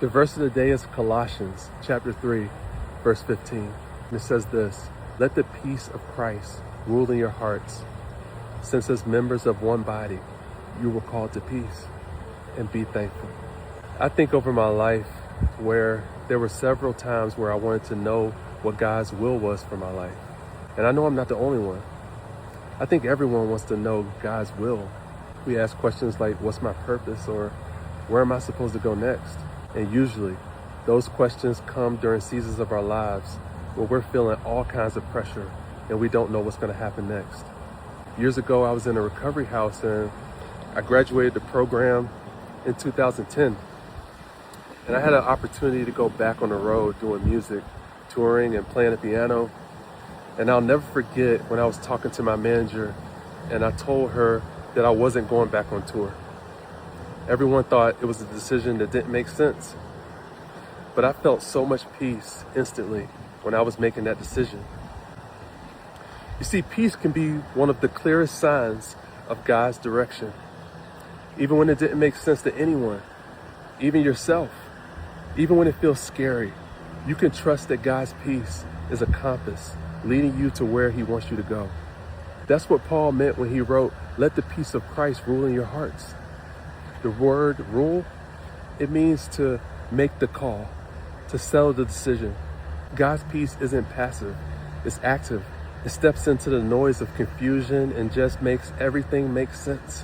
The verse of the day is Colossians chapter 3, verse 15. And it says this: "Let the peace of Christ rule in your hearts, since as members of one body, you were called to peace, and be thankful." I think over my life where there were several times where I wanted to know what God's will was for my life. And I know I'm not the only one. I think everyone wants to know God's will. We ask questions like, what's my purpose? Or where am I supposed to go next? And usually those questions come during seasons of our lives where we're feeling all kinds of pressure and we don't know what's going to happen next. Years ago, I was in a recovery house and I graduated the program in 2010. And I had an opportunity to go back on the road doing music, touring and playing the piano. And I'll never forget when I was talking to my manager and I told her that I wasn't going back on tour. Everyone thought it was a decision that didn't make sense. But I felt so much peace instantly when I was making that decision. You see, peace can be one of the clearest signs of God's direction. Even when it didn't make sense to anyone, even yourself, even when it feels scary, you can trust that God's peace is a compass leading you to where He wants you to go. That's what Paul meant when he wrote, "Let the peace of Christ rule in your hearts." The word rule, it means to make the call, to settle the decision. God's peace isn't passive, it's active. It steps into the noise of confusion and just makes everything make sense.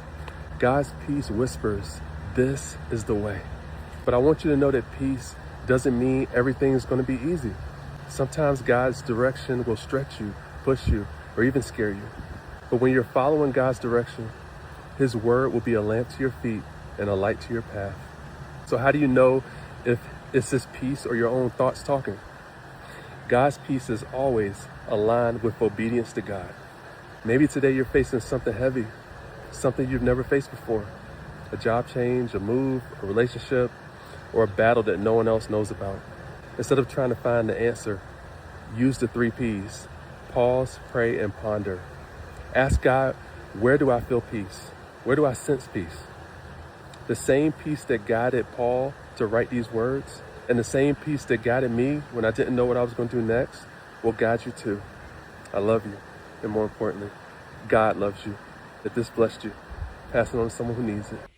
God's peace whispers, "This is the way." But I want you to know that peace doesn't mean everything is going to be easy. Sometimes God's direction will stretch you, push you, or even scare you. But when you're following God's direction, His word will be a lamp to your feet and a light to your path. So how do you know if it's His peace or your own thoughts talking? God's peace is always aligned with obedience to God. Maybe today you're facing something heavy, something you've never faced before. A job change, a move, a relationship, or a battle that no one else knows about. Instead of trying to find the answer, use the 3 P's. Pause, pray, and ponder. Ask God, where do I feel peace? Where do I sense peace? The same peace that guided Paul to write these words, and the same peace that guided me when I didn't know what I was going to do next, will guide you too. I love you, and more importantly, God loves you. If this blessed you, pass it on to someone who needs it.